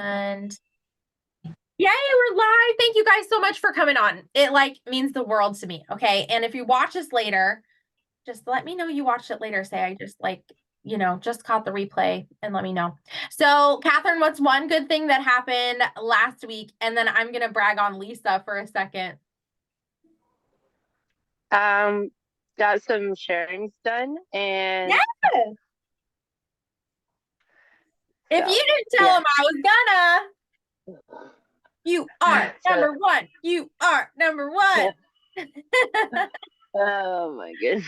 And yay, we're live. Thank you guys so much for coming on. It means the world to me. Okay. And if you watch this later, just let me know you watched it later. Say I just just caught the replay and let me know. So, Catherine, what's one good thing that happened last week? And then I'm gonna brag on Lisa for a second. Got some sharings done, and yes! If you didn't tell him I was gonna, you are number one. You are number one. Oh my goodness.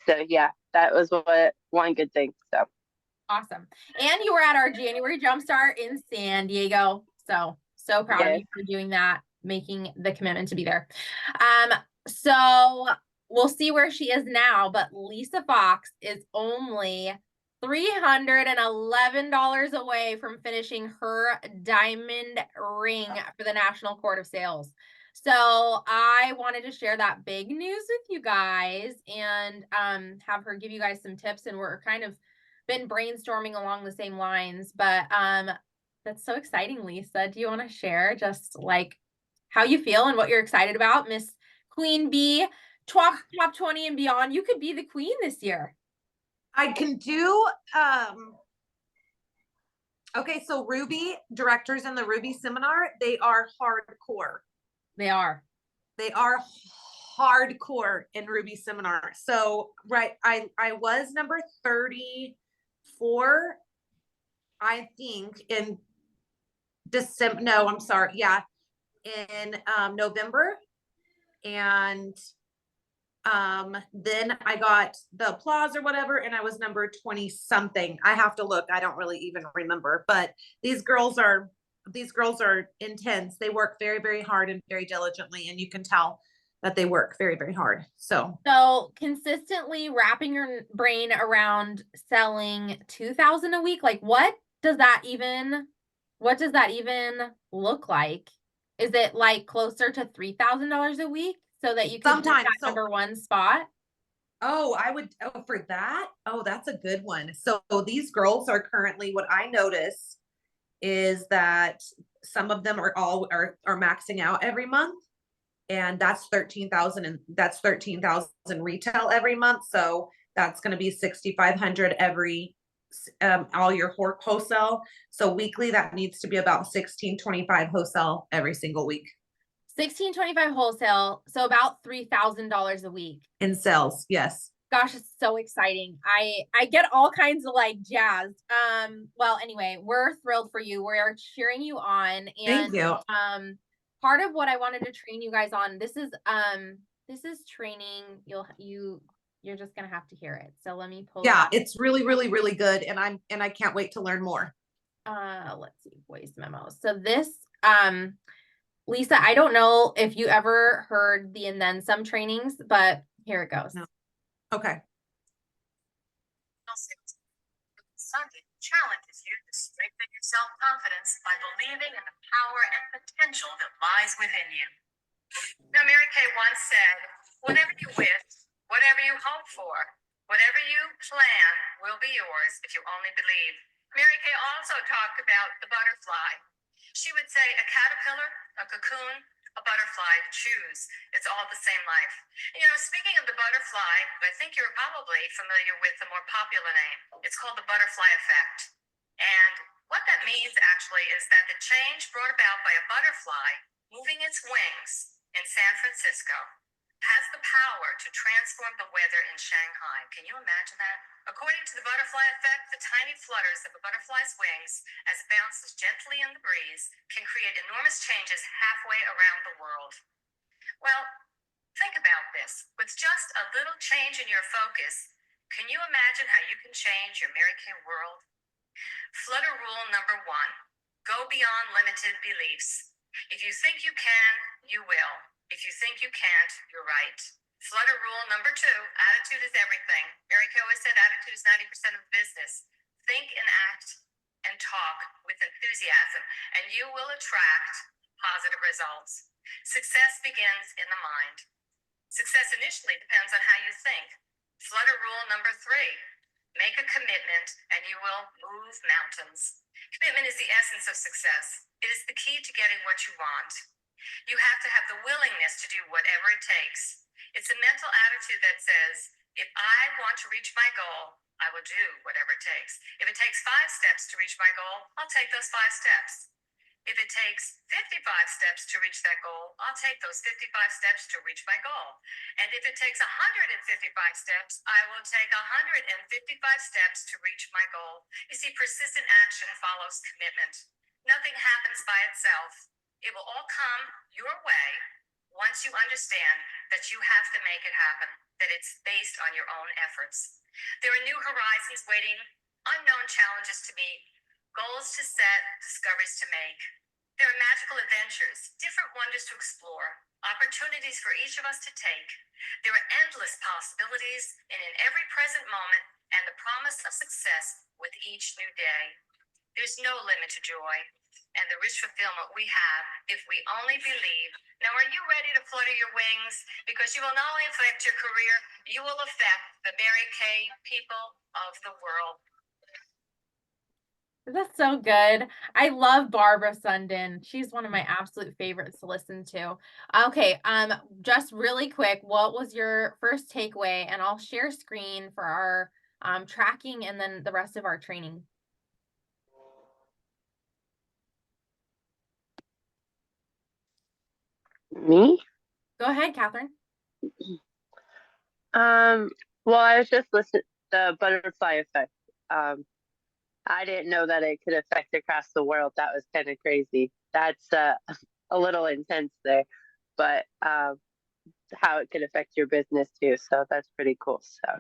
So yeah, that was one good thing. So awesome. And you were at our January Jumpstart in San Diego. So proud of you for doing that, making the commitment to be there. So we'll see where she is now, but Lisa Fox is only $311 away from finishing her diamond ring for the National Court of Sales. So I wanted to share that big news with you guys and have her give you guys some tips. And we're kind of been brainstorming along the same lines, but that's so exciting. Lisa, do you want to share just how you feel and what you're excited about? Miss Queen Bee, top 20 and beyond. You could be the queen this year. I can do okay, so Ruby directors in the Ruby seminar, they are hardcore. They are hardcore in Ruby seminar. So I was number 34, I think, in December. No, I'm sorry. Yeah, in November. And then I got the applause or whatever, and I was number 20 something. I have to look. I don't really even remember, but these girls are intense. They work very, very hard and very diligently, and you can tell that they work very, very hard. So consistently wrapping your brain around selling 2,000 a week. What does that even look like? Is it closer to $3,000 a week so that you can sometimes get that number one spot? For that. Oh, that's a good one. So these girls are currently, what I notice is that some of them are maxing out every month. And that's 13,000, and that's 13,000 retail every month. So that's going to be 6,500 every all your wholesale. So weekly, that needs to be about 1,625 wholesale every single week. 1,625 wholesale, so about $3,000 a week in sales. Yes. Gosh, it's so exciting. I get all kinds of jazzed. Well, anyway, we're thrilled for you. We're cheering you on. And thank you. Part of what I wanted to train you guys on, this is training. You're just gonna have to hear it. So let me pull it's really, really, really good. And I can't wait to learn more. Let's see, voice memos. So this Lisa, I don't know if you ever heard the and then some trainings, but here it goes. No. Okay. Sunday challenges you to strengthen your self-confidence by believing in the power and potential that lies within you. Now, Mary Kay once said, whatever you wish, whatever you hope for, whatever you plan will be yours if you only believe. Mary Kay also talked about the butterfly. She would say a caterpillar, a cocoon, a butterfly, choose. It's all the same life. Speaking of the butterfly, I think you're probably familiar with the more popular name. It's called the butterfly effect. And what that means actually is that the change brought about by a butterfly moving its wings in San Francisco has the power to transform the weather in Shanghai. Can you imagine that? According to the butterfly effect, the tiny flutters of a butterfly's wings, as it bounces gently in the breeze, can create enormous changes halfway around the world. Well, think about this. With just a little change in your focus, can you imagine how you can change your Mary Kay world? Flutter rule number 1, go beyond limited beliefs. If you think you can, you will. If you think you can't, you're right. Flutter rule number 2, attitude is everything. Mary Kay always said attitude is 90% of the business. Think and act and talk with enthusiasm, and you will attract positive results. Success begins in the mind. Success initially depends on how you think. Flutter rule number 3, Make a commitment and you will move mountains. Commitment is the essence of success. It is the key to getting what you want. You have to have the willingness to do whatever it takes. It's a mental attitude that says, if I want to reach my goal, I will do whatever it takes. If it takes 5 steps to reach my goal, I'll take those 5 steps. If it takes 55 steps to reach that goal, I'll take those 55 steps to reach my goal. And if it takes 155 steps, I will take 155 steps to reach my goal. You see, persistent action follows commitment. Nothing happens by itself. It will all come your way once you understand that you have to make it happen, that it's based on your own efforts. There are new horizons waiting, unknown challenges to meet, goals to set, discoveries to make. There are magical adventures, different wonders to explore, opportunities for each of us to take. There are endless possibilities in every present moment and the promise of success with each new day. There's no limit to joy and the rich fulfillment we have if we only believe. Now, are you ready to flutter your wings? Because you will not only affect your career, you will affect the Mary Kay people of the world. That's so good. I love Barbara Sundin. She's one of my absolute favorites to listen to. Okay, just really quick, what was your first takeaway? And I'll share screen for our tracking and then the rest of our training. Me? Go ahead, Catherine. Well, I was just listening the butterfly effect. I didn't know that it could affect across the world. That was kind of crazy. That's a little intense there, but how it could affect your business too. So that's pretty cool. So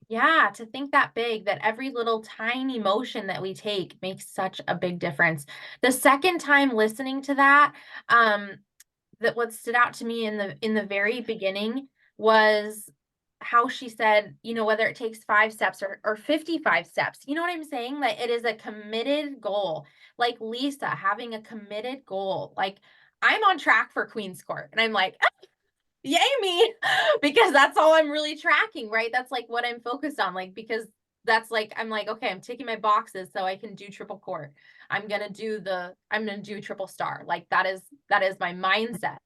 Yeah, to think that big, that every little tiny motion that we take makes such a big difference. The second time listening to that, that what stood out to me in the very beginning was how she said, you know, whether it takes 5 steps or 55 steps, you know what I'm saying? That it is a committed goal. Like Lisa having a committed goal. Like I'm on track for Queen's Court and I'm like, yay me, because that's all I'm really tracking, right? That's like what I'm focused on, like, because that's like, I'm like, okay, I'm ticking my boxes so I can do triple court. I'm gonna do triple star. Like that is my mindset.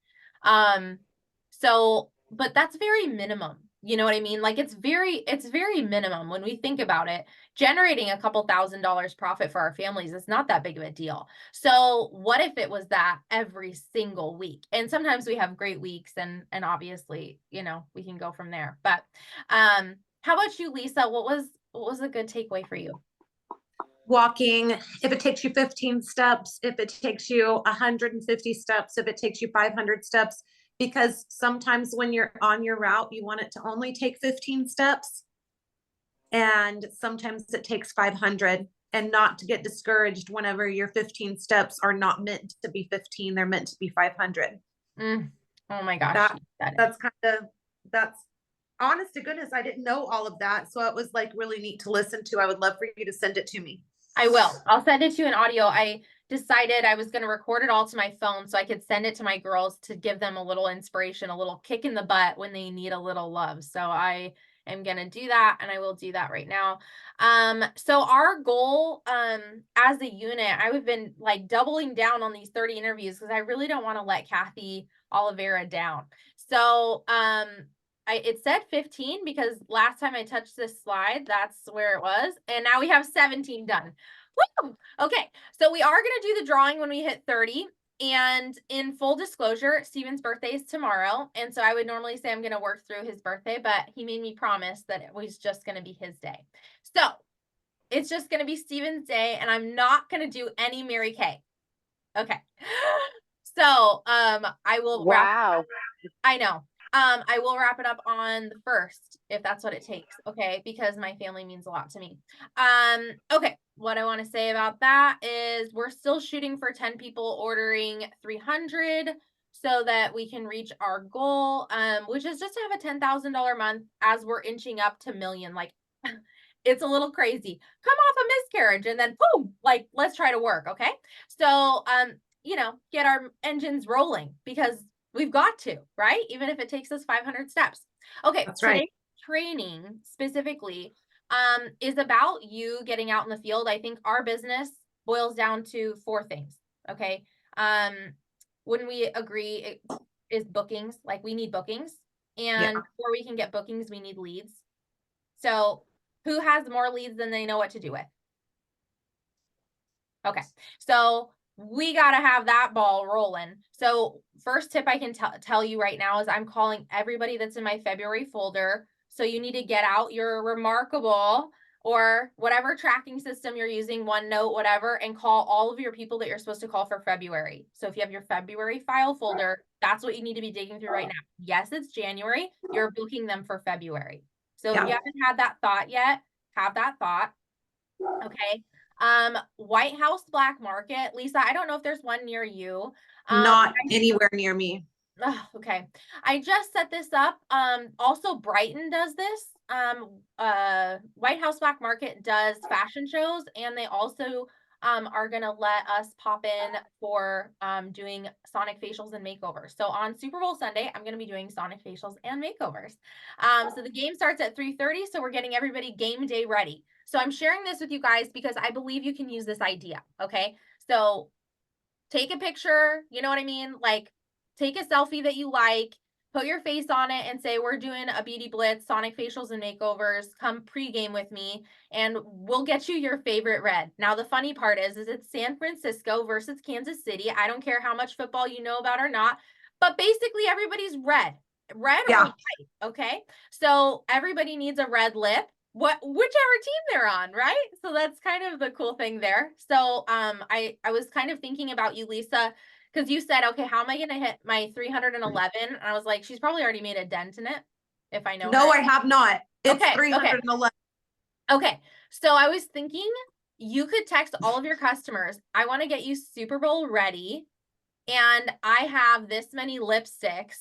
So, but that's very minimum. You know what I mean? Like it's very minimum when we think about it. Generating a couple $1,000s profit for our families is not that big of a deal. So what if it was that every single week? And sometimes we have great weeks and obviously, you know, we can go from there. But how about you, Lisa? What was a good takeaway for you? Walking, if it takes you 15 steps, if it takes you 150 steps, if it takes you 500 steps, because sometimes when you're on your route, you want it to only take 15 steps. And sometimes it takes 500, and not to get discouraged whenever your 15 steps are not meant to be 15, they're meant to be 500. Oh my gosh. That's honest to goodness. I didn't know all of that. So it was like really neat to listen to. I would love for you to send it to me. I will. I'll send it to you in audio. I decided I was going to record it all to my phone so I could send it to my girls to give them a little inspiration, a little kick in the butt when they need a little love. So I am going to do that, and I will do that right now. So our goal as a unit, I've been like doubling down on these 30 interviews because I really don't want to let Kathy Oliveira down. So it said 15 because last time I touched this slide, that's where it was. And now we have 17 done. Woo! Okay, so we are going to do the drawing when we hit 30. And in full disclosure, Steven's birthday is tomorrow. And so I would normally say I'm going to work through his birthday, but he made me promise that it was just going to be his day. So it's just going to be Steven's day, and I'm not going to do any Mary Kay. Okay. So I will wow. I know. I will wrap it up on the 1st if that's what it takes. Okay. Because my family means a lot to me. Okay. What I want to say about that is we're still shooting for 10 people ordering 300 so that we can reach our goal, which is just to have a $10,000 month as we're inching up to million. Like it's a little crazy. Come off a miscarriage and then boom, like let's try to work. Okay. So, you know, get our engines rolling because we've got to, right? Even if it takes us 500 steps. Okay, That's right. Training specifically, is about you getting out in the field. I think our business boils down to 4 things. Okay. When we agree it is bookings, like we need bookings, and before we can get bookings, we need leads. So who has more leads than they know what to do with? Okay. So we got to have that ball rolling. So first tip I can tell you right now is I'm calling everybody that's in my February folder. So you need to get out your Remarkable or whatever tracking system you're using, OneNote, whatever, and call all of your people that you're supposed to call for February. So if you have your February file folder, that's what you need to be digging through right now. Yes, it's January. You're booking them for February. So if you haven't had that thought yet, have that thought. Okay. White House Black Market. Lisa, I don't know if there's one near you. Not anywhere near me. Oh, okay. I just set this up. Also Brighton does this. White House Black Market does fashion shows, and they also are gonna let us pop in for doing sonic facials and makeovers. So on Super Bowl Sunday, I'm gonna be doing sonic facials and makeovers. So the game starts at 3:30, so we're getting everybody game day ready. So I'm sharing this with you guys because I believe you can use this idea. Okay. So take a picture, you know what I mean? Like take a selfie that you like, put your face on it and say, we're doing a beauty blitz, sonic facials and makeovers, come pregame with me and we'll get you your favorite red. Now, the funny part is it's San Francisco versus Kansas City. I don't care how much football you know about or not, but basically everybody's red or white. Okay. So everybody needs a red lip. Whichever team they're on, right? So that's kind of the cool thing there. So I was kind of thinking about you, Lisa, because you said, okay, how am I gonna hit my 311? And I was like, she's probably already made a dent in it, if I know No, her. I have not. It's Okay, 311. Okay. So I was thinking you could text all of your customers, I want to get you Super Bowl ready, and I have this many lipsticks.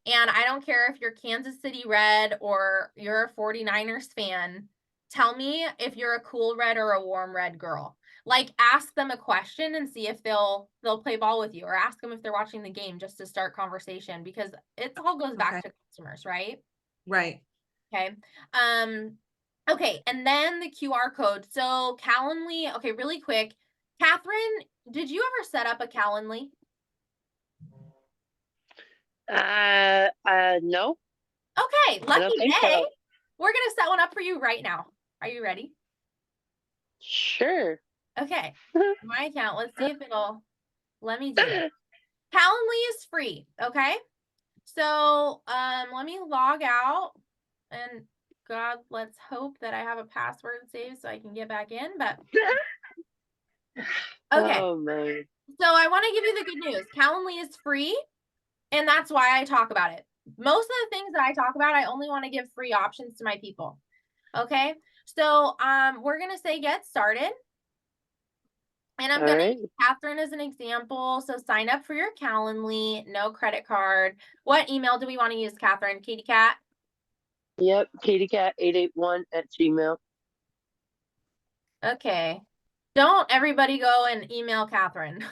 And I don't care if you're Kansas City Red or you're a 49ers fan. Tell me if you're a cool red or a warm red girl. Like ask them a question and see if they'll play ball with you, or ask them if they're watching the game just to start conversation, because it all goes back to customers, right? Right. Okay. Okay, and then the QR code. So Calendly, okay, really quick. Catherine, did you ever set up a Calendly? No. Okay, I don't lucky think day. so. We're gonna set one up for you right now. Are you ready? Sure. Okay, my account. Let's see if it'll let me do it. Calendly is free. Okay, so let me log out, and God, let's hope that I have a password saved so I can get back in. But okay, Oh man. so I want to give you the good news. Calendly is free, and that's why I talk about it. Most of the things that I talk about, I only want to give free options to my people. Okay, so we're gonna say get started. And I'm going to use Catherine as an example. So sign up for your Calendly, no credit card. What email do we want to use, Catherine? Katie Cat? Yep, katiecat881@gmail. Okay. Don't everybody go and email Catherine.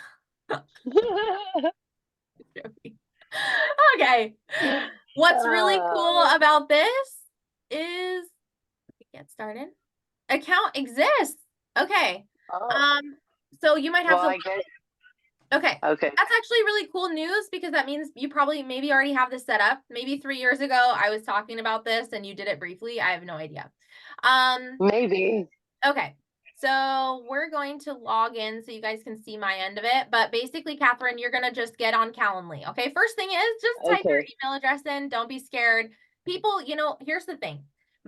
Okay. What's really cool about this is get started. Account exists. Okay. So you might have to. Okay. Okay. That's actually really cool news, because that means you probably maybe already have this set up. Maybe 3 years ago I was talking about this and you did it briefly. I have no idea. Maybe. Okay. So we're going to log in so you guys can see my end of it. But basically, Catherine, you're going to just get on Calendly. Okay. First thing is just type your email address in. Don't be scared. People, here's the thing.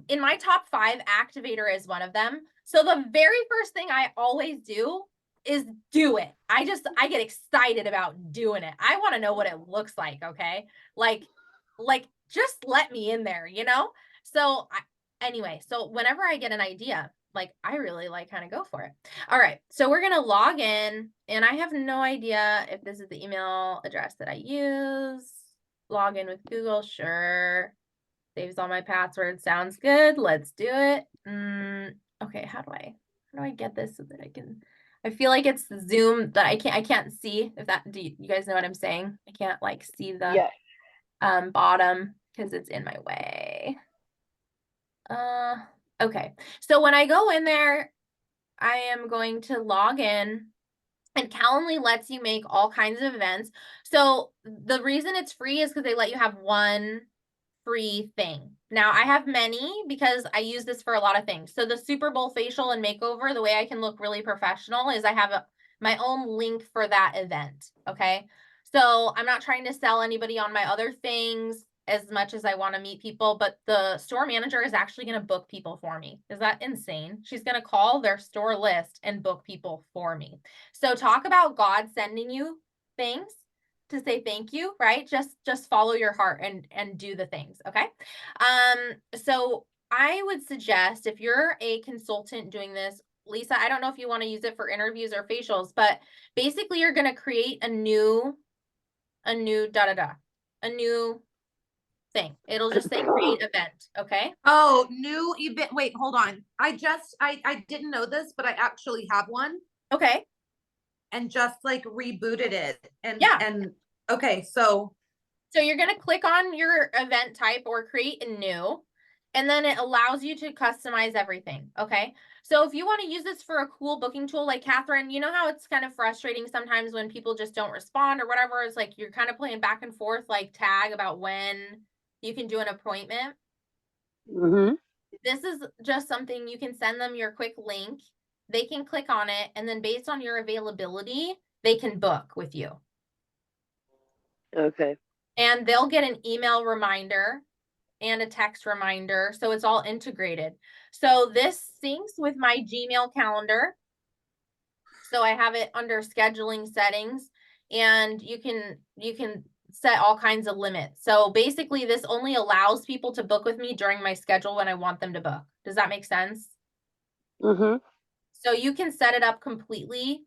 In my top 5, Activator is one of them. So the very first thing I always do is do it. I get excited about doing it. I want to know what it looks like. Okay. Like just let me in there, So anyway, so whenever I get an idea, like I really kind of go for it. All right. So we're going to log in, and I have no idea if this is the email address that I use. Log in with Google. Sure. Saves all my passwords. Sounds good. Let's do it. Okay. How do I get this so that I feel like it's Zoom that I can't see if that, do you guys know what I'm saying? I can't see the bottom because it's in my way. Okay. So when I go in there, I am going to log in, and Calendly lets you make all kinds of events. So the reason it's free is because they let you have one free thing. Now I have many because I use this for a lot of things. So the Super Bowl facial and makeover, the way I can look really professional is I have my own link for that event. Okay. So I'm not trying to sell anybody on my other things as much as I want to meet people, but the store manager is actually going to book people for me. Is that insane? She's going to call their store list and book people for me. So talk about God sending you things to say thank you, right? Just follow your heart and do the things, okay? So I would suggest if you're a consultant doing this, Lisa, I don't know if you want to use it for interviews or facials, but basically you're going to create a new a new thing. It'll just say create event, okay? Oh, new event. Wait, hold on. I didn't know this, but I actually have one Okay. and just like rebooted it. Yeah. And okay, so you're going to click on your event type or create a new, and then it allows you to customize everything. Okay. So if you want to use this for a cool booking tool, like Catherine, you know how it's kind of frustrating sometimes when people just don't respond or whatever. It's like you're kind of playing back and forth, like tag about when you can do an appointment. Mm-hmm. This is just something you can send them your quick link. They can click on it, and then based on your availability, they can book with you. Okay. And they'll get an email reminder and a text reminder. So it's all integrated. So this syncs with my Gmail calendar. So I have it under scheduling settings, and you can set all kinds of limits. So basically this only allows people to book with me during my schedule when I want them to book. Does that make sense? Mm-hmm. So you can set it up completely.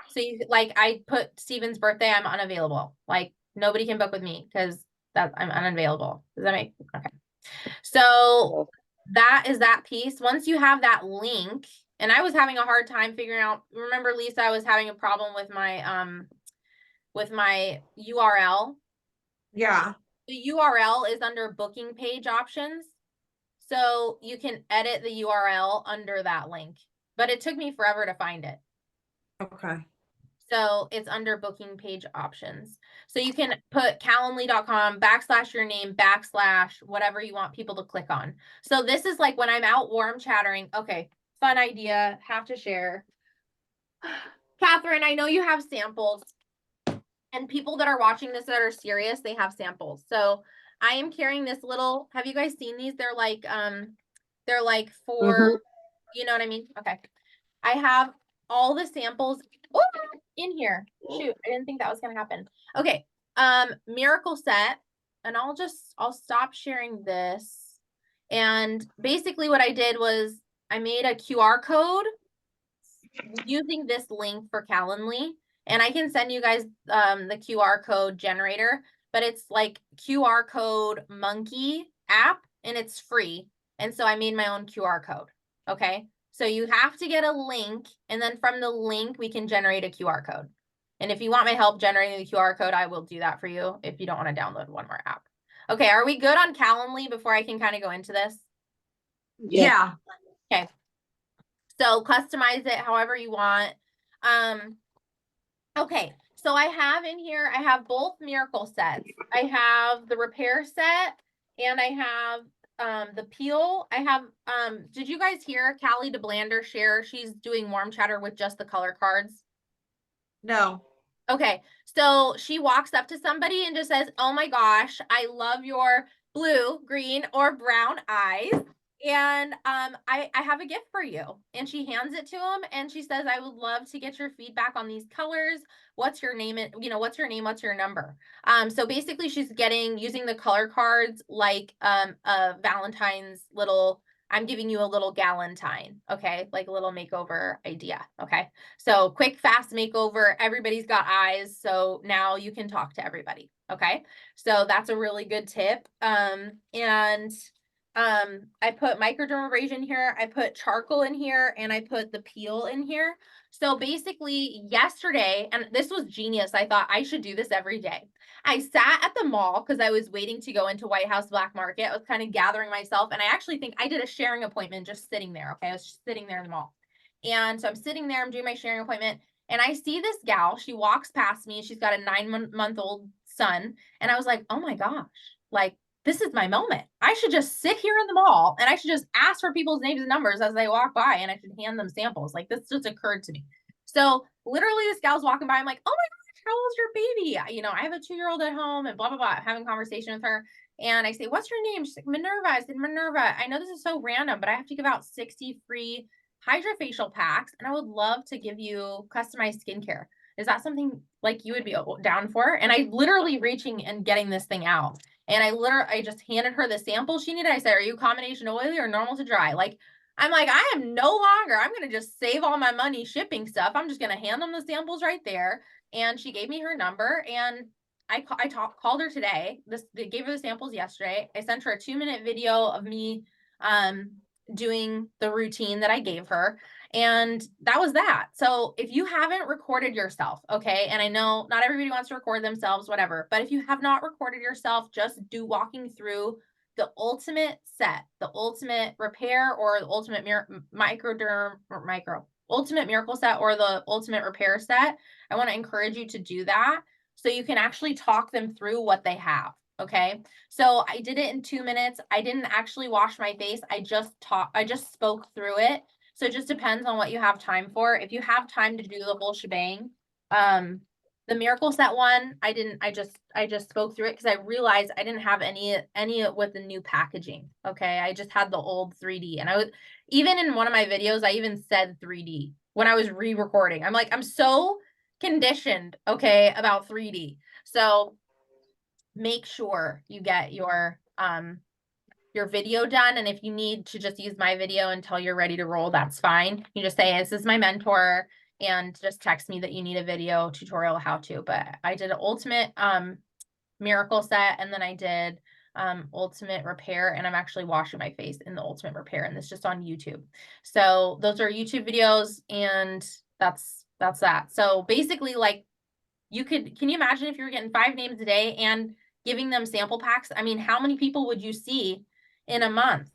So you like I put Steven's birthday, I'm unavailable. Like nobody can book with me because I'm unavailable. Does that make okay? So that is that piece. Once you have that link, and I was having a hard time figuring out, remember Lisa, I was having a problem with my URL. yeah. The URL is under booking page options. So you can edit the URL under that link, but it took me forever to find it. Okay. So it's under booking page options. So you can put calendly.com / your name / whatever you want people to click on. So this is like when I'm out warm chattering. Okay, fun idea, have to share. Catherine, I know you have samples, and people that are watching this that are serious, they have samples. So I am carrying this little, have you guys seen these? They're like for, you know what I mean? Okay. I have all the samples in here. Shoot, I didn't think that was gonna happen. Okay, miracle set, and I'll stop sharing this. And basically what I did was I made a QR code using this link for Calendly, and I can send you guys the QR code generator, but it's like QR code monkey app, and it's free. And so I made my own QR code. Okay. So you have to get a link, and then from the link, we can generate a QR code. And if you want my help generating the QR code, I will do that for you if you don't want to download one more app. Okay, are we good on Calendly before I can kind of go into this? Yeah. Okay. So customize it however you want. Okay, so I have in here, I have both miracle sets. I have the repair set, and I have the peel. I have did you guys hear Callie DeBlander share? She's doing warm chatter with just the color cards. No. Okay, so she walks up to somebody and just says, "Oh my gosh, I love your blue, green, or brown eyes. And I have a gift for you." And she hands it to him, and she says, "I would love to get your feedback on these colors. What's your name? What's your name? What's your number?" So basically she's using the color cards like a Valentine's little, I'm giving you a little galentine, okay? Like a little makeover idea, okay? So quick, fast makeover. Everybody's got eyes. So now you can talk to everybody. Okay. So that's a really good tip. And I put microdermabrasion here, I put charcoal in here, and I put the peel in here. So basically yesterday, and this was genius, I thought I should do this every day. I sat at the mall because I was waiting to go into White House Black Market. I was kind of gathering myself, and I actually think I did a sharing appointment just sitting there. Okay, I was just sitting there in the mall. And so I'm sitting there, I'm doing my sharing appointment, and I see this gal, she walks past me, and she's got a 9-month-old son. And I was like, oh my gosh, like, this is my moment. I should just sit here in the mall and I should just ask for people's names and numbers as they walk by, and I should hand them samples. Like, this just occurred to me. So literally this gal's walking by. I'm like, oh my gosh, how old's your baby? You know, I have a 2-year-old at home and blah, blah, blah, having a conversation with her. And I say, what's your name? She's like, Minerva. I said, Minerva, I know this is so random, but I have to give out 60 free hydrofacial packs, and I would love to give you customized skincare. Is that something like you would be down for? And I literally reaching and getting this thing out. And I just handed her the sample she needed. I said, are you combination oily or normal to dry? Like, I'm like, I am no longer, I'm going to just save all my money shipping stuff. I'm just going to hand them the samples right there. And she gave me her number, and I called her today. They gave her the samples yesterday. I sent her a 2-minute video of me, doing the routine that I gave her. And that was that. So if you haven't recorded yourself, okay, and I know not everybody wants to record themselves, whatever, but if you have not recorded yourself, just do walking through the ultimate set, the ultimate repair, or the ultimate ultimate miracle set, or the ultimate repair set. I want to encourage you to do that so you can actually talk them through what they have. Okay. So I did it in 2 minutes. I didn't actually wash my face. I just spoke through it. So it just depends on what you have time for. If you have time to do the whole shebang, the miracle set one, I just spoke through it because I realized I didn't have any with the new packaging. Okay. I just had the old 3D, and I was, even in one of my videos, I even said 3D when I was re-recording. I'm like, I'm so conditioned, okay, about 3D. So make sure you get your video done. And if you need to just use my video until you're ready to roll, that's fine. You just say, this is my mentor, and just text me that you need a video tutorial how to. But I did an ultimate miracle set, and then I did ultimate repair, and I'm actually washing my face in the ultimate repair, and it's just on YouTube. So those are YouTube videos, and that's that. So basically, like, can you imagine if you were getting 5 names a day and giving them sample packs? I mean, how many people would you see in a month?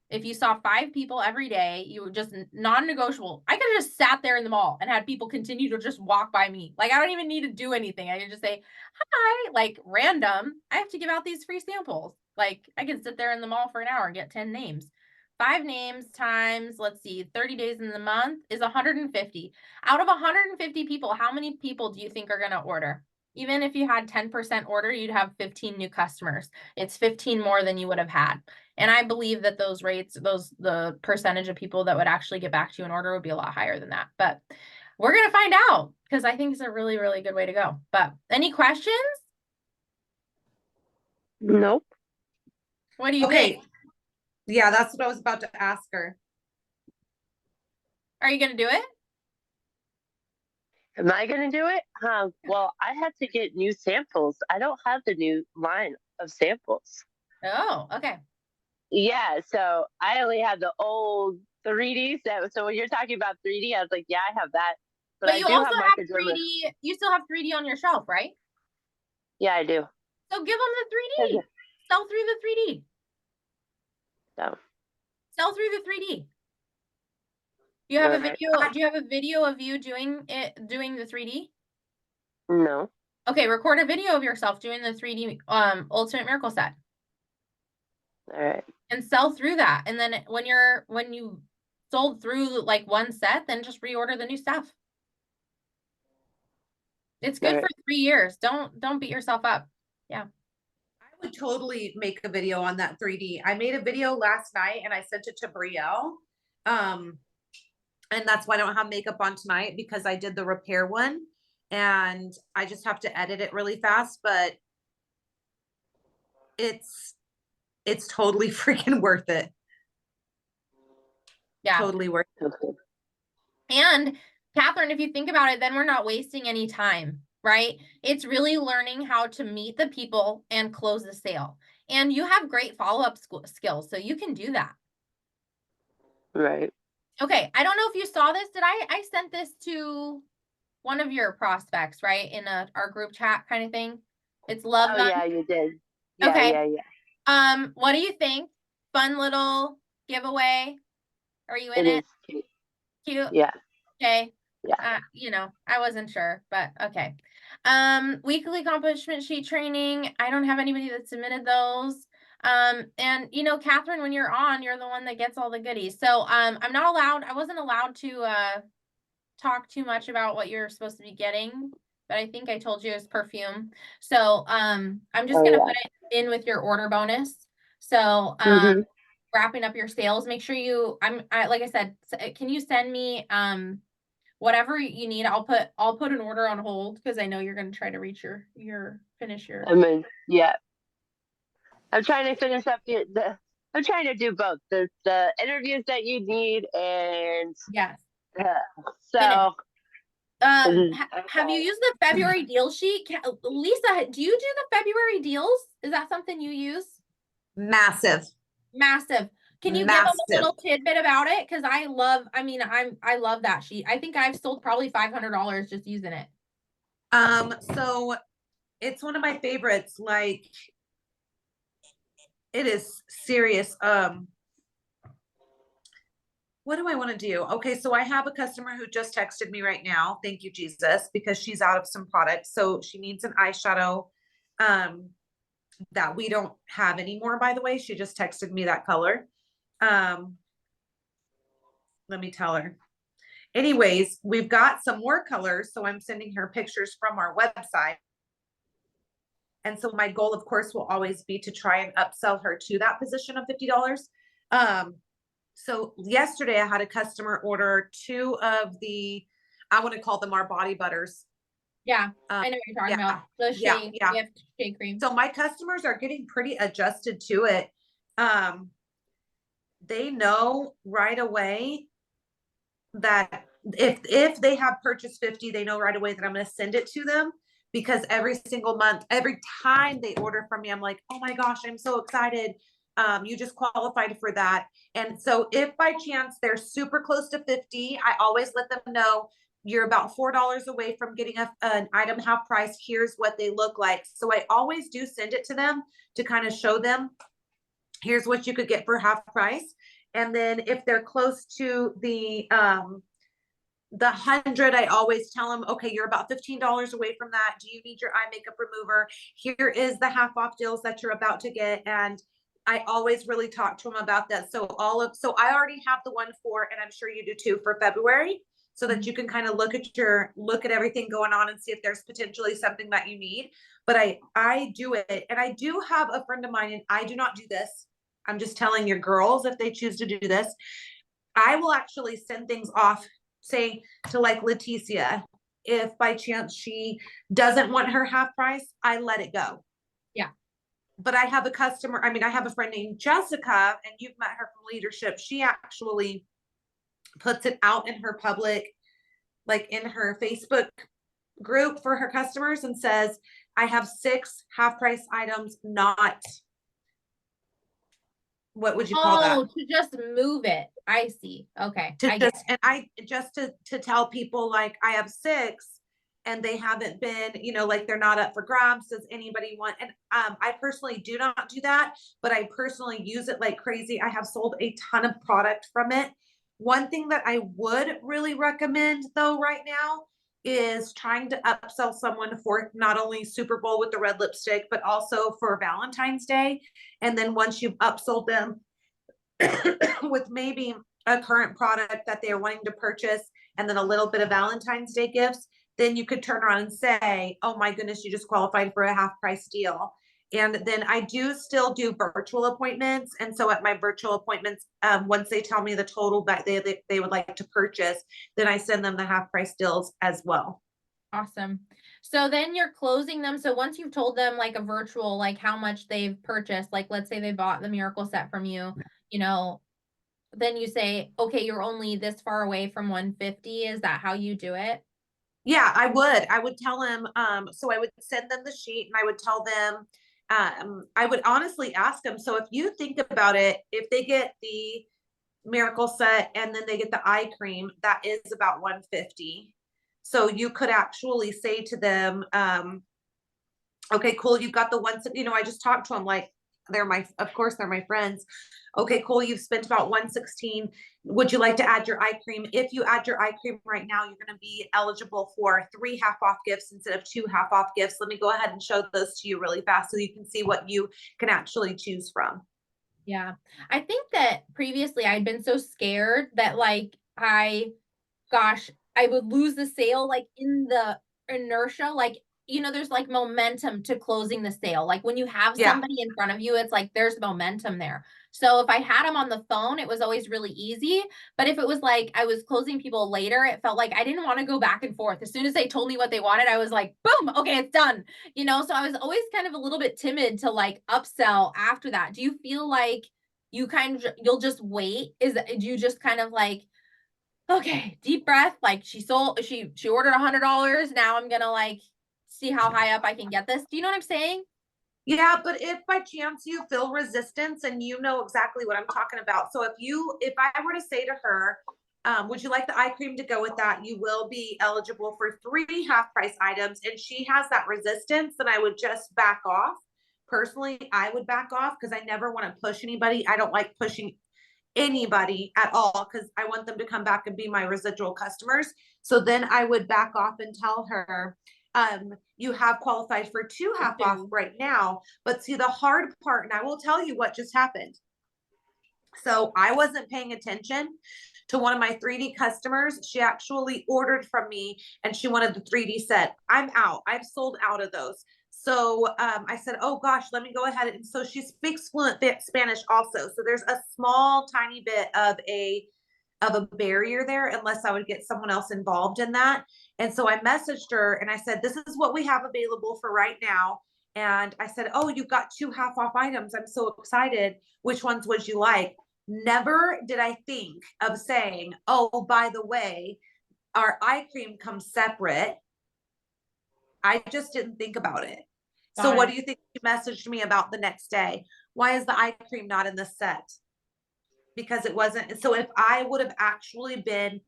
If you saw 5 people every day, you would just non-negotiable. I could have just sat there in the mall and had people continue to just walk by me. Like, I don't even need to do anything. I can just say, hi, like, random. I have to give out these free samples. Like, I can sit there in the mall for an hour and get 10 names. 5 names times, let's see, 30 days in the month is 150. Out of 150 people, how many people do you think are going to order? Even if you had 10% order, you'd have 15 new customers. It's 15 more than you would have had. And I believe that those rates, the percentage of people that would actually get back to you and order would be a lot higher than that. But we're going to find out, because I think it's a really, really good way to go. But any questions? Nope. What do you Okay. think? Yeah, that's what I was about to ask her. Are you going to do it? Am I going to do it? Well, I had to get new samples. I don't have the new line of samples. Oh, okay. Yeah, so I only have the old 3D set. So when you're talking about 3D, I was like, yeah, I have that. But I you do also have have microderma. 3D. You still have 3D on your shelf, right? Yeah, I do. So give them the 3D. Sell through the 3D. So. Sell through the 3D. You have a video. Do you have a video of you doing the 3D? No. Okay, record a video of yourself doing the 3D ultimate miracle set. All right. And sell through that. And then when you sold through like one set, then just reorder the new stuff. It's good for 3 years. Don't beat yourself up. Yeah. I would totally make a video on that 3D. I made a video last night and I sent it to Brielle. And that's why I don't have makeup on tonight, because I did the repair one and I just have to edit it really fast, but it's totally freaking worth it. Yeah. Totally worth it. And Catherine, if you think about it, then we're not wasting any time, right? It's really learning how to meet the people and close the sale. and you have great follow-up skills, so you can do that. Right. Okay, I don't know if you saw this. Did I sent this to one of your prospects, right? In our group chat kind of thing. It's love Oh them. yeah, you did. Yeah, Okay. yeah, yeah. What do you think? Fun little giveaway. Are you in It is it? cute. Cute. Yeah, Okay. yeah. I wasn't sure, but okay. Weekly accomplishment sheet training. I don't have anybody that submitted those. And Catherine, when you're on, you're the one that gets all the goodies. So, I wasn't allowed to talk too much about what you're supposed to be getting, but I think I told you it's perfume. So, I'm just Oh gonna yeah. put it in with your order bonus. So, Mm-hmm. wrapping up your sales, make sure like I said, can you send me, whatever you need? I'll put an order on hold because I know you're going to try to reach finish your. I mean, yeah. I'm trying to finish up I'm trying to do both the interviews that you need and Yes. Finish. so Have you used the February deal sheet? Lisa, do you do the February deals? Is that something you use? Massive. Massive. Can you give them a Massive. little tidbit about it? Because I love that sheet. I think I've sold probably $500 just using it. So it's one of my favorites. Like, it is serious. What do I want to do? Okay, so I have a customer who just texted me right now. Thank you, Jesus, because she's out of some products. So she needs an eyeshadow that we don't have anymore, by the way. She just texted me that color. Let me tell her. Anyways, we've got some more colors. So I'm sending her pictures from our website. And so my goal, of course, will always be to try and upsell her to that position of $50. So yesterday I had a customer order 2 of I want to call them our body butters. Yeah, I know what you're talking about. The shea cream. So my customers are getting pretty adjusted to it. They know right away that if they have purchased 50, they know right away that I'm going to send it to them, because every single month, every time they order from me, I'm like, oh my gosh, I'm so excited. You just qualified for that. And so if by chance they're super close to 50, I always let them know you're about $4 away from getting an item half price. Here's what they look like. So I always do send it to them to kind of show them, here's what you could get for half price. And then if they're close to the 100, I always tell them, okay, you're about $15 away from that. Do you need your eye makeup remover? Here is the half off deals that you're about to get. And I always really talk to them about that. So I already have the one for, and I'm sure you do too, for February, so that you can kind of look at everything going on and see if there's potentially something that you need. But I do it. And I do have a friend of mine, and I do not do this. I'm just telling your girls, if they choose to do this, I will actually send things off, say, to like Leticia. If by chance she doesn't want her half price, I let it go. Yeah. But I have I have a friend named Jessica, and you've met her from leadership. She actually puts it out in her public, like in her Facebook group for her customers, and says, I have 6 half price items, not, what would you call that? Oh, to just move it. I see. Okay. To tell people, like, I have 6 and they haven't been, like, they're not up for grabs. Does anybody want? And I personally do not do that, but I personally use it like crazy. I have sold a ton of product from it. One thing that I would really recommend though right now is trying to upsell someone for not only Super Bowl with the red lipstick, but also for Valentine's Day. And then once you've upsold them with maybe a current product that they're wanting to purchase, and then a little bit of Valentine's Day gifts, then you could turn around and say, oh my goodness, you just qualified for a half price deal. And then I do still do virtual appointments. And so at my virtual appointments, once they tell me the total that they would like to purchase, then I send them the half price deals as well. Awesome. So then you're closing them. So once you've told them like a virtual, like how much they've purchased, like let's say they bought the miracle set from you, then you say, okay, you're only this far away from 150. Is that how you do it? Yeah, I would tell them, so I would send them the sheet and I would tell them, I would honestly ask them. So if you think about it, if they get the miracle set and then they get the eye cream, that is about 150. So you could actually say to them, okay, cool, you've got the ones that, I just talked to them like of course they're my friends. Okay, cool, you've spent about 116. Would you like to add your eye cream? If you add your eye cream right now, you're going to be eligible for 3 half off gifts instead of 2 half off gifts. Let me go ahead and show those to you really fast so you can see what you can actually choose from. Yeah. I think that previously I'd been so scared that like I would lose the sale like in the inertia, like there's like momentum to closing the sale. Like when you have Yeah. somebody in front of you, it's like there's momentum there. So if I had them on the phone, it was always really easy. But if it was like I was closing people later, it felt like I didn't want to go back and forth. As soon as they told me what they wanted, I was like, boom, okay, it's done. So I was always kind of a little bit timid to like upsell after that. Do you feel like you'll just wait? Do you just kind of like, okay, deep breath, like she ordered $100, now I'm gonna like see how high up I can get this? Do you know what I'm saying? Yeah, but if by chance you feel resistance and you know exactly what I'm talking about. So if I were to say to her, would you like the eye cream to go with that? You will be eligible for 3 half price items. And she has that resistance, then I would just back off. Personally, I would back off because I never want to push anybody. I don't like pushing anybody at all because I want them to come back and be my residual customers. So then I would back off and tell her, you have qualified for 2 half off right now. But see, the hard part, and I will tell you what just happened. So I wasn't paying attention to one of my 3D customers. She actually ordered from me and she wanted the 3D set. I'm out. I've sold out of those. So I said, oh gosh, let me go ahead. And so she speaks fluent Spanish also. So there's a small, tiny bit of a barrier there unless I would get someone else involved in that. And so I messaged her and I said, this is what we have available for right now. And I said, oh, you've got 2 half off items. I'm so excited. Which ones would you like? Never did I think of saying, oh, by the way, our eye cream comes separate. I just didn't think about it. So what do you think she messaged me about the next day? Why is the eye cream not in the set? Because it wasn't. So if I would have actually been,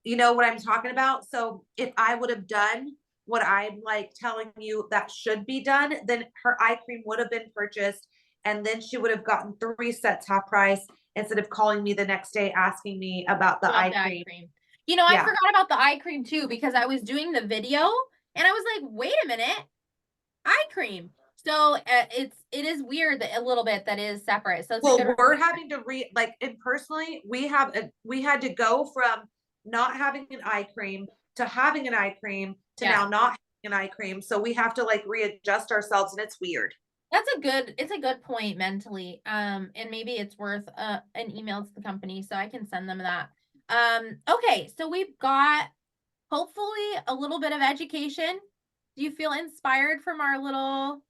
you know what I'm talking about? So if I would have done what I'm like telling you that should be done, then her eye cream would have been purchased. And then she would have gotten 3 sets half price instead of calling me the next day asking me about the eye cream. I forgot about the eye cream too, because I was doing the video and I was like, wait a minute, eye cream. So it is weird that a little bit that is separate. So it's we're having to and personally, we had to go from not having an eye cream to having an eye cream to now not having an eye cream. So we have to like readjust ourselves and it's weird. It's a good point mentally. And maybe it's worth an email to the company so I can send them that. Okay, so we've got hopefully a little bit of education. Do you feel inspired from our little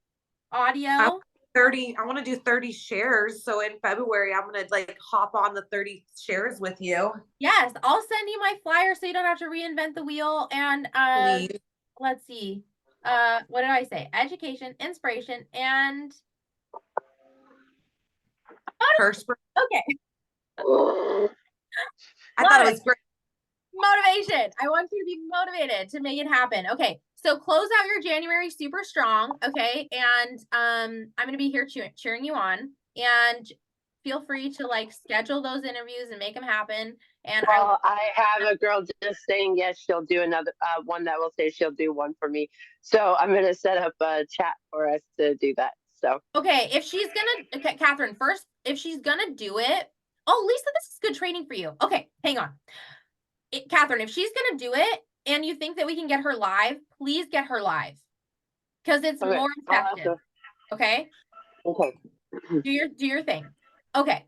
audio? 30, I want to do 30 shares. So in February, I'm going to like hop on the 30 shares with you. Yes, I'll send you my flyer so you don't have to reinvent the wheel. And Please. let's see. What did I say? Education, inspiration, and Perspire. okay. I thought it was great. Motivation. I want you to be motivated to make it happen. Okay. So close out your January super strong. Okay. And I'm gonna be here cheering you on. And feel free to like schedule those interviews and make them happen. And I have a girl just saying yes, she'll do another one that will say she'll do one for me. So I'm gonna set up a chat for us to do that. So okay, if she's gonna Catherine, first, if she's gonna do it. Oh, Lisa, this is good training for you. Okay, hang on. Catherine, if she's gonna do it and you think that we can get her live, please get her live. Because it's more effective. Okay? Okay. Do your thing. Okay.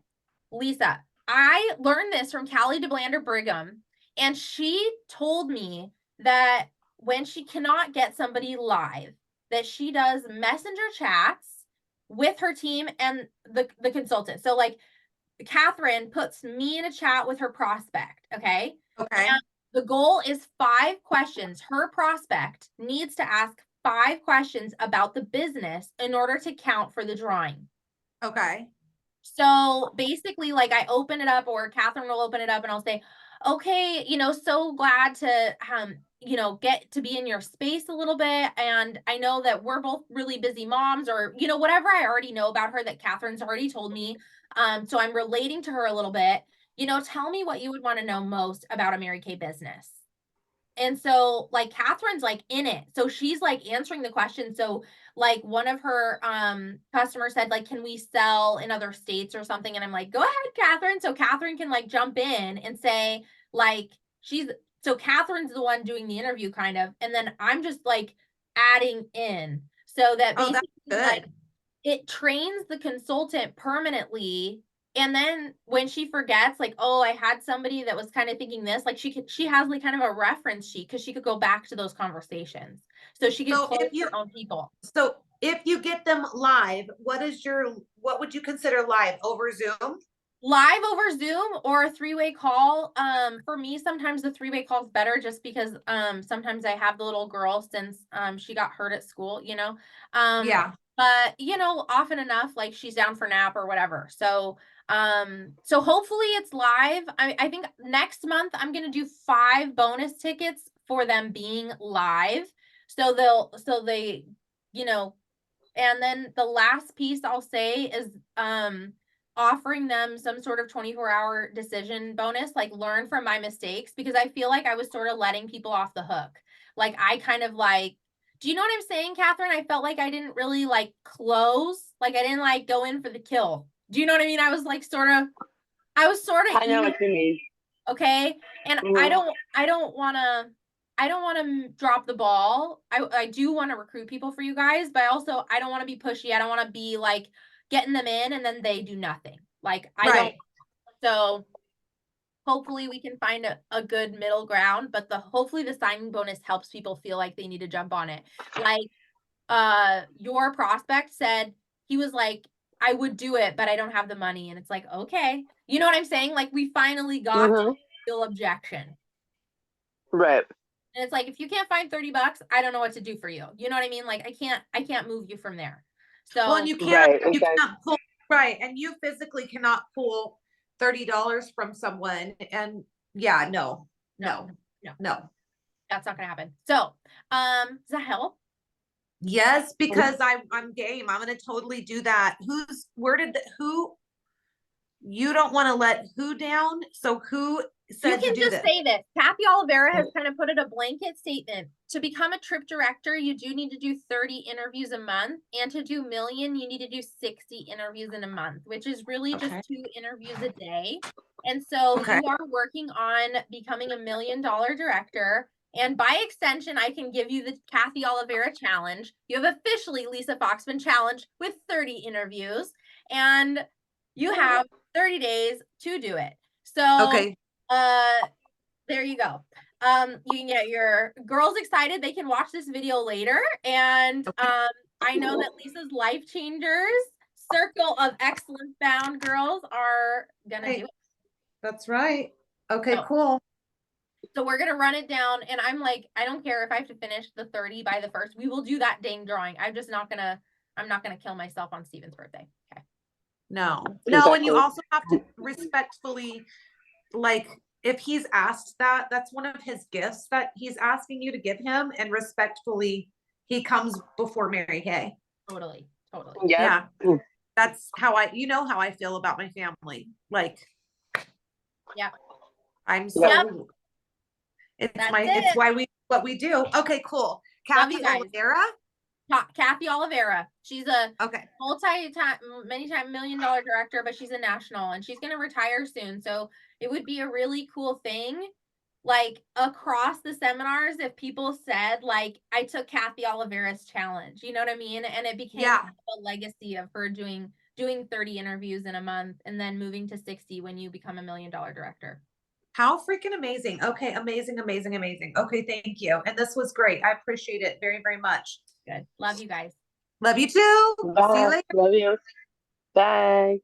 Lisa, I learned this from Callie DeBlander Brigham, and she told me that when she cannot get somebody live, that she does messenger chats with her team and the consultant. So like Catherine puts me in a chat with her prospect. Okay. Okay. And the goal is 5 questions. Her prospect needs to ask 5 questions about the business in order to count for the drawing. Okay. So basically, like, I open it up, or Catherine will open it up, and I'll say, okay, so glad to, get to be in your space a little bit. And I know that we're both really busy moms, or, whatever I already know about her that Catherine's already told me. So I'm relating to her a little bit. Tell me what you would want to know most about a Mary Kay business. And so, like, Catherine's like in it. So she's like answering the question. So, like, one of her customers said, like, can we sell in other states or something? And I'm like, go ahead, Catherine. So Catherine can like jump in and say, like, so Catherine's the one doing the interview kind of, and then I'm just like adding in so that Oh, that's basically, like, good. it trains the consultant permanently. And then when she forgets, like, oh, I had somebody that was kind of thinking this, like, she has like kind of a reference sheet, because she could go back to those conversations. So she could So close if you, her own people. so if you get them live, what would you consider live, over Zoom? Live over Zoom or a 3-way call. For me, sometimes the 3-way call is better, just because sometimes I have the little girl, since she got hurt at school, Yeah. but often enough, like, she's down for nap or whatever. So hopefully it's live. I think next month I'm gonna do 5 bonus tickets for them being live. So they, and then the last piece I'll say is offering them some sort of 24-hour decision bonus, like, learn from my mistakes, because I feel like I was sort of letting people off the hook. Like, I kind of like, do you know what I'm saying, Catherine? I felt like I didn't really like close, like, I didn't like go in for the kill. Do you know what I mean? I was like I was sort of I know even, what you mean. okay? And I Mhm. don't want to drop the ball. I do want to recruit people for you guys, but I don't want to be pushy. I don't want to be like getting them in and then they do nothing. Like, I don't. Right. So hopefully we can find a good middle ground, but hopefully the signing bonus helps people feel like they need to jump on it. Like, your prospect said, he was like, I would do it, but I don't have the money. And it's like, okay, you know what I'm saying? Like, we finally got to Mhm. real objection. Right. And it's like, if you can't find $30, I don't know what to do for you. You know what I mean? Like, I can't move you from there. Well, and So Right. you Exactly. can't pull, right, and you physically cannot pull $30 from someone, and yeah, no, no, no, no, no. that's not gonna happen. So, does that help? Yes, because I'm game. I'm gonna totally do that. Who, you don't want to let who down? So who You said to can do just this? say this. Kathy Oliveira has kind of put it a blanket statement. To become a trip director, you do need to do 30 interviews a month. And to do million, you need to do 60 interviews in a month, which is really just Okay. 2 interviews a day. And so Okay. you are working on becoming $1 million director. And by extension, I can give you the Kathy Oliveira challenge. You have officially Lisa Foxman challenge with 30 interviews. And you have 30 days to do it. So Okay. there you go. You can get your girls excited. They can watch this video later. And I know that Lisa's Life Changers Circle of Excellence bound girls are gonna do it. That's right. Okay, So, cool. so we're gonna run it down. And I'm like, I don't care if I have to finish the 30 by the 1st. We will do that dang drawing. I'm not gonna kill myself on Steven's birthday. Okay. No, and you Exactly. also have to respectfully, like, if he's asked that, that's one of his gifts that he's asking you to give him, and respectfully, he comes before Mary Kay. Totally. Totally. Yep. Yeah, that's how how I feel about my family. Like, Yeah. I'm Yep. so, That's it's it. why what we do. Okay, cool. Love you Kathy guys. Oliveira. Kathy Oliveira. She's a Okay. many-time $1 million director, but she's a national and she's going to retire soon. So it would be a really cool thing, like, across the seminars, if people said, like, I took Kathy Oliveira's challenge, you know what I mean? And it became Yeah. a legacy of her doing 30 interviews in a month and then moving to 60 when you become $1 million director. How freaking amazing. Okay, amazing, amazing, amazing. Okay, thank you. And this was great. I appreciate it very, very much. Good. Love you guys. Love you too. See you Bye. later. Love you. Bye.